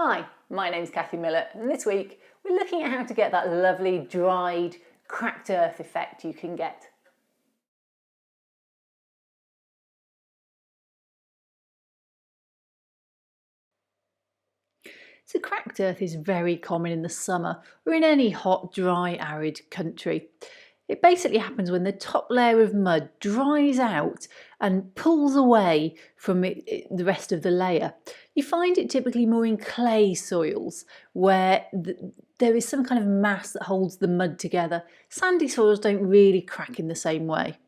Hi, my name's Kathy Miller, and this week we're looking at how to get that lovely dried, cracked earth effect you can get. So cracked earth is very common in the summer or in any hot, dry, arid country. It basically happens when the top layer of mud dries out and pulls away from the rest of the layer. You find it typically more in clay soils where there is some kind of mass that holds the mud together. Sandy soils don't really crack in the same way.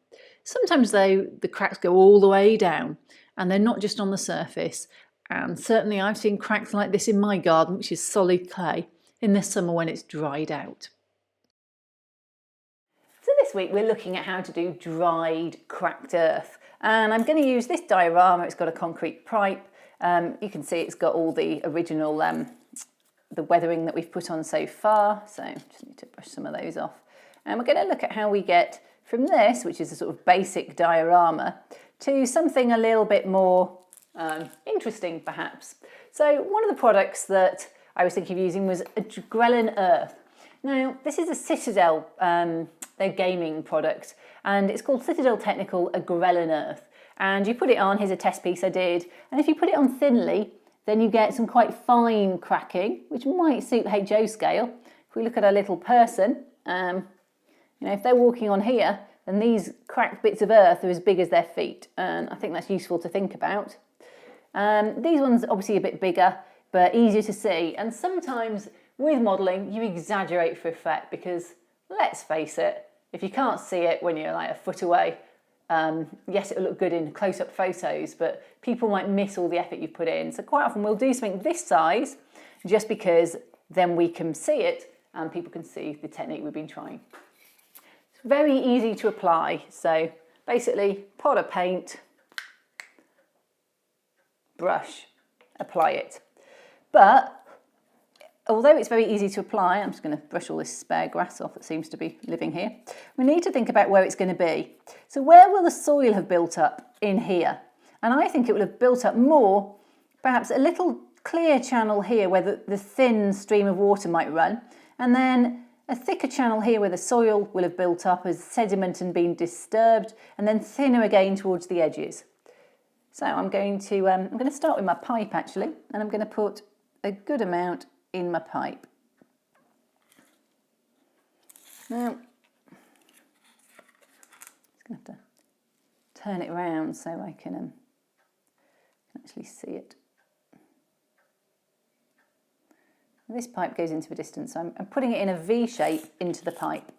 Sometimes though, the cracks go all the way down and they're not just on the surface. And certainly I've seen cracks like this in my garden, which is solid clay, in the summer when it's dried out. So this week we're looking at how to do dried cracked earth, and I'm going to use this diorama. It's got a concrete pipe. You can see it's got all the original the weathering that we've put on so far, so just need to brush some of those off. And we're going to look at how we get from this, which is a sort of basic diorama, to something a little bit more interesting perhaps. So one of the products that I was thinking of using was Agrellan Earth. Now this is a Citadel, their gaming product, and it's called Citadel Agrellan Earth. And you put it on, here's a test piece I did, and if you put it on thinly, then you get some quite fine cracking, which might suit HO scale. If we look at a little person, if they're walking on here, then these cracked bits of earth are as big as their feet, and I think that's useful to think about. These ones are obviously a bit bigger, but easier to see, and sometimes with modelling you exaggerate for effect because, let's face it, if you can't see it when you're like a foot away, yes, it'll look good in close-up photos, but people might miss all the effort you've put in. So quite often we'll do something this size just because then we can see it and people can see the technique we've been trying. It's very easy to apply. So basically, pot of paint, brush, apply it. But although it's very easy to apply, I'm just going to brush all this spare grass off that seems to be living here. We need to think about where it's going to be. So where will the soil have built up? In here. And I think it will have built up more, perhaps a little clear channel here where the thin stream of water might run, and then a thicker channel here where the soil will have built up as sediment and been disturbed, and then thinner again towards the edges. So I'm going to start with my pipe actually, and I'm going to put a good amount in my pipe. Now, just going to have to turn it around so I can actually see it. This pipe goes into a distance, so I'm putting it in a V shape into the pipe.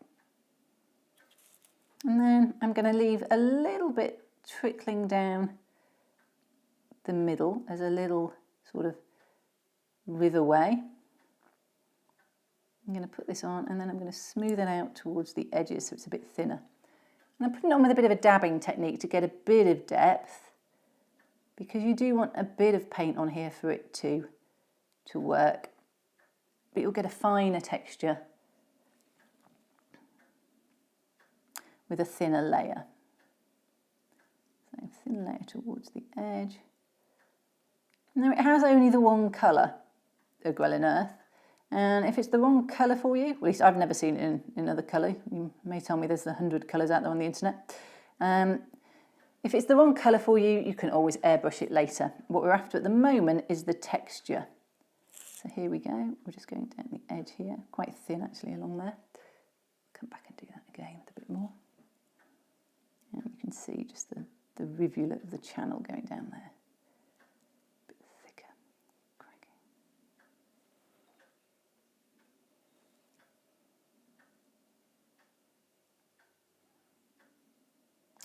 And then I'm going to leave a little bit trickling down the middle as a little sort of riverway. I'm going to put this on and then I'm going to smooth it out towards the edges so it's a bit thinner. And I'm putting it on with a bit of a dabbing technique to get a bit of depth, because you do want a bit of paint on here for it to work, but you'll get a finer texture with a thinner layer. So thin layer towards the edge. Now it has only the one colour, Agrellan Earth, and if it's the wrong colour for you, at least I've never seen it in another colour, you may tell me there's 100 colours out there on the internet. If it's the wrong colour for you, you can always airbrush it later. What we're after at the moment is the texture. So here we go, we're just going down the edge here, quite thin actually along there. Come back and do that again with a bit more. And you can see just the rivulet of the channel going down there.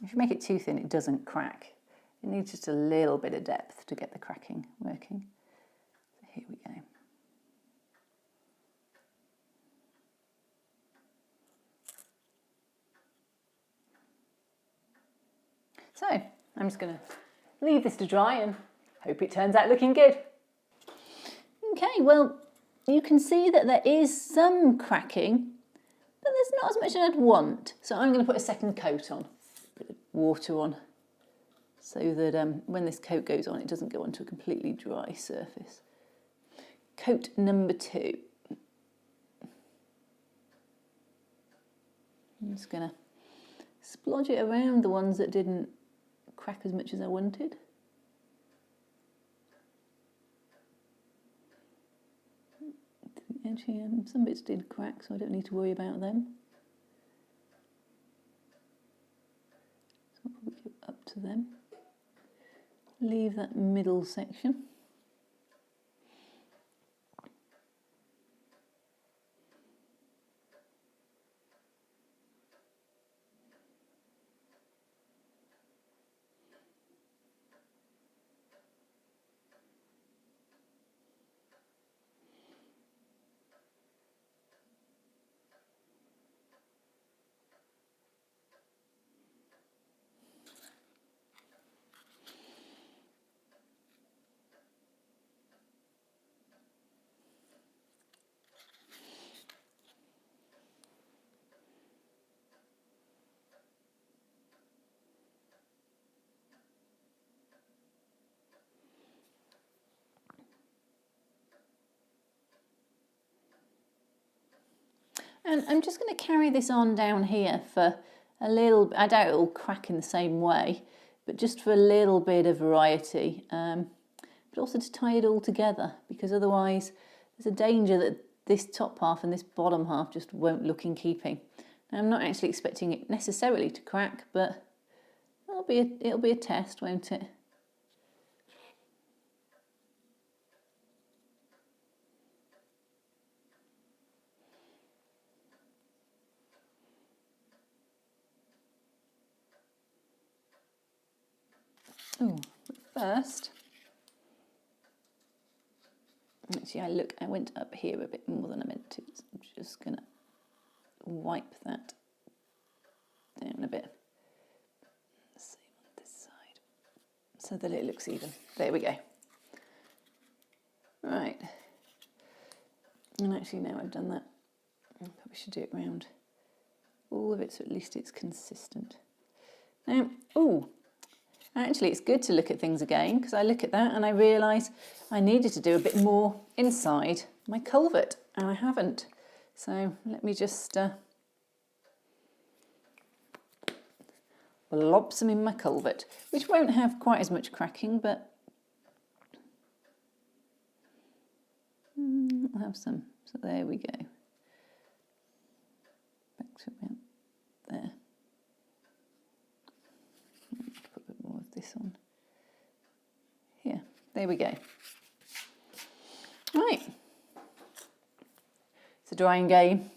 If you make it too thin, it doesn't crack. It needs just a little bit of depth to get the cracking working. So here we go. So I'm just going to leave this to dry and hope it turns out looking good. Okay, well, you can see that there is some cracking, but there's not as much as I'd want. So I'm going to put a second coat on. Bit of water on so that when this coat goes on, it doesn't go onto a completely dry surface. coat number 2. I'm just going to splodge it around the ones that didn't crack as much as I wanted. The edge here, some bits did crack, so I don't need to worry about them. So I'll probably go up to them. Leave that middle section. And I'm just going to carry this on down here for a little, I doubt it'll crack in the same way, but just for a little bit of variety, but also to tie it all together, because otherwise there's a danger that this top half and this bottom half just won't look in keeping. Now, I'm not actually expecting it necessarily to crack, but it'll be a test, won't it? Oh, but first, actually I went up here a bit more than I meant to, so I'm just going to wipe that down a bit. Same on this side, so that it looks even. There we go. Right, and actually now I've done that, I probably should do it round all of it so at least it's consistent. Now, actually, it's good to look at things again, because I look at that and I realise I needed to do a bit more inside my culvert, and I haven't. So let me just lob some in my culvert, which won't have quite as much cracking, but I'll have some. So there we go. Back to about there. This on here. There we go. Right, it's a drying game.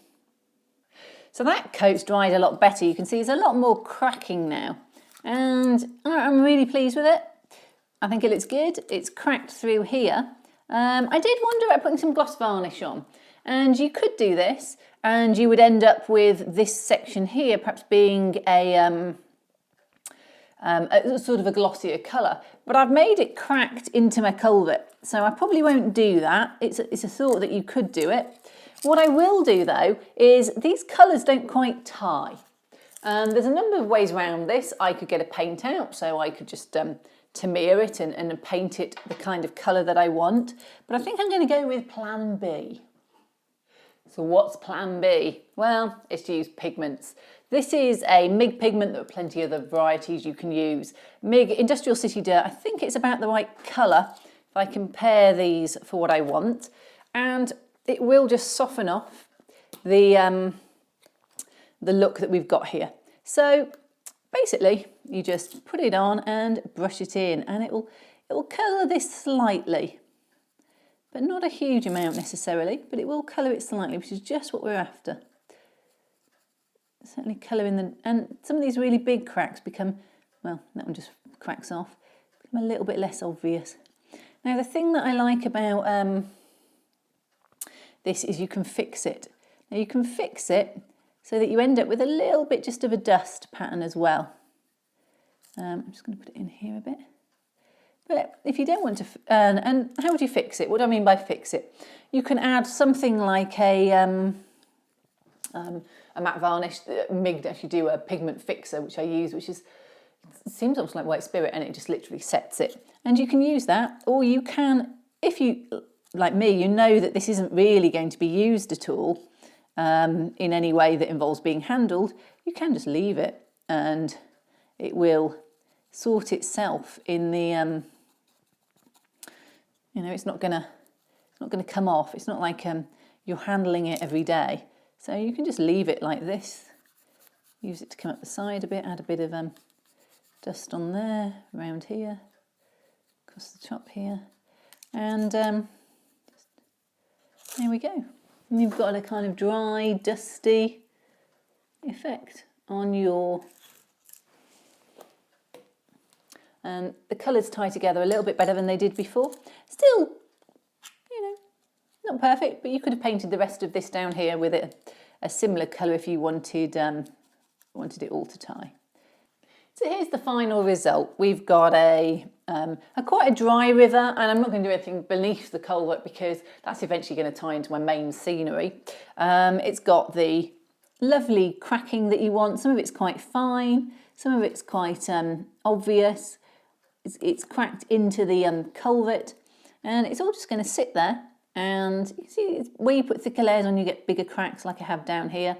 So that coat's dried a lot better. You can see there's a lot more cracking now, and I'm really pleased with it. I think it looks good. It's cracked through here. I did wonder about putting some gloss varnish on, and you could do this and you would end up with this section here perhaps being a sort of a glossier colour, but I've made it cracked into my culvert, so I probably won't do that. It's a thought that you could do it. What I will do though is these colours don't quite tie. There's a number of ways around this. I could get a paint out, so I could just Tamiya it and paint it the kind of colour that I want, but I think I'm going to go with plan B. So what's plan B? Well, it's to use pigments. This is a Mig pigment. There are plenty of other varieties you can use. Mig Industrial City Dirt, I think it's about the right colour if I compare these for what I want, and it will just soften off the look that we've got here. So basically you just put it on and brush it in, and it will colour this slightly, but not a huge amount necessarily, but it will colour it slightly, which is just what we're after. Certainly colouring and some of these really big cracks become, well, that one just cracks off, become a little bit less obvious. Now the thing that I like about this is you can fix it. Now you can fix it so that you end up with a little bit just of a dust pattern as well. I'm just going to put it in here a bit. But if you don't want to, and how would you fix it? What do I mean by fix it? You can add something like a matte varnish. Mig actually do a pigment fixer, which I use, which seems almost like white spirit, and it just literally sets it. And you can use that, or you can, if you like me, you know that this isn't really going to be used at all in any way that involves being handled, you can just leave it and it will sort itself in the, it's not gonna come off. It's not like you're handling it every day. So you can just leave it like this. Use it to come up the side a bit, add a bit of dust on there, around here, across the top here. And there we go. And you've got a kind of dry, dusty effect on your... And the colours tie together a little bit better than they did before. Still, not perfect, but you could have painted the rest of this down here with a similar colour if you wanted it all to tie. So here's the final result. We've got a quite a dry river, and I'm not going to do anything beneath the culvert because that's eventually going to tie into my main scenery. It's got the lovely cracking that you want. Some of it's quite fine, some of it's quite obvious. It's cracked into the culvert, and it's all just going to sit there. And you see, where you put thicker layers on, you get bigger cracks like I have down here.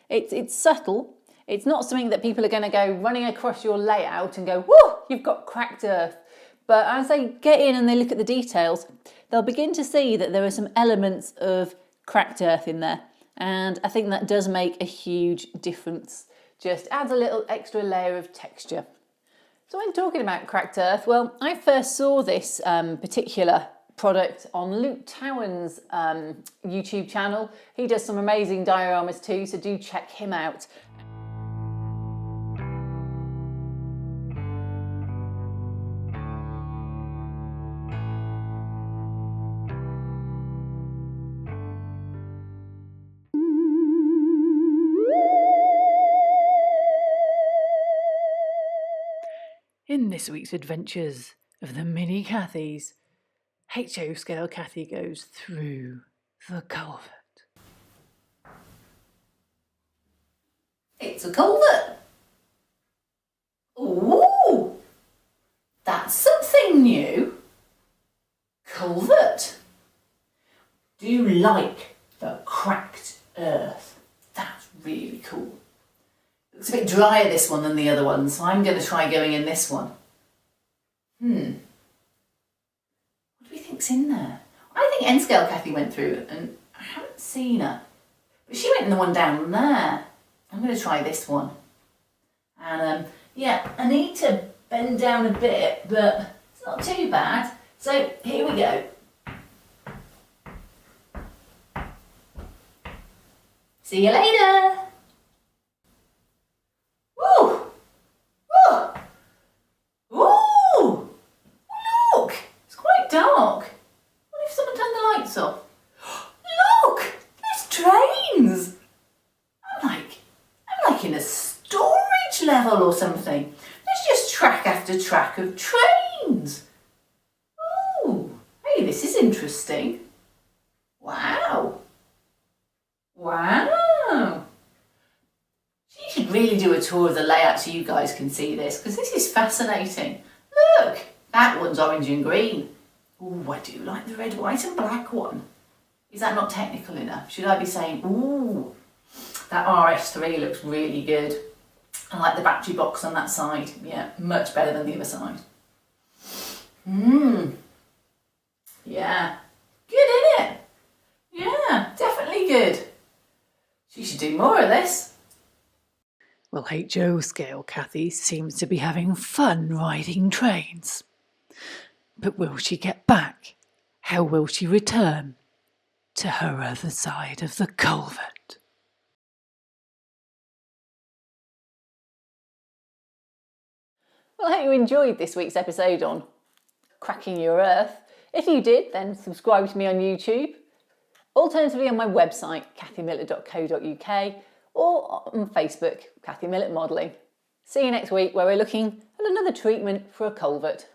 It's subtle. It's not something that people are going to go running across your layout and go, whoa, you've got cracked earth. But as they get in and they look at the details, they'll begin to see that there are some elements of cracked earth in there. And I think that does make a huge difference. Just adds a little extra layer of texture. So when talking about cracked earth, well, I first saw this particular product on Luke Towan's YouTube channel. He does some amazing dioramas too, so do check him out. In this week's adventures of the mini Cathys, HO scale Cathy goes through the culvert. It's a culvert. Ooh, that's something new. Culvert. Do you like the cracked earth? That's really cool. Looks a bit drier this one than the other one, so I'm going to try going in this one. What do we think's in there? I think N-scale Cathy went through and I haven't seen her. But she went in the one down there. I'm going to try this one. And yeah, I need to bend down a bit, but it's not too bad. So here we go. See you later. Ooh! Ooh! Ooh! Look! It's quite dark. What if someone turned the lights off? Look! There's trains! I'm like in a storage level or something. There's just track after track of trains. Oh, hey, this is interesting. Wow. Wow. You should really do a tour of the layout so you guys can see this, because this is fascinating. Look, that one's orange and green. Oh, I do like the red, white and black one. Is that not technical enough? Should I be saying, ooh, that RS3 looks really good. I like the battery box on that side. Yeah, much better than the other side. Yeah. Good, isn't it? Yeah, definitely good. She should do more of this. Well, HO scale Cathy seems to be having fun riding trains. But will she get back? How will she return to her other side of the culvert? Well, I hope you enjoyed this week's episode on cracking your earth. If you did, then subscribe to me on YouTube. Alternatively on my website, kathymillett.co.uk, or on Facebook, Cathy Millett Modelling. See you next week where we're looking at another treatment for a culvert.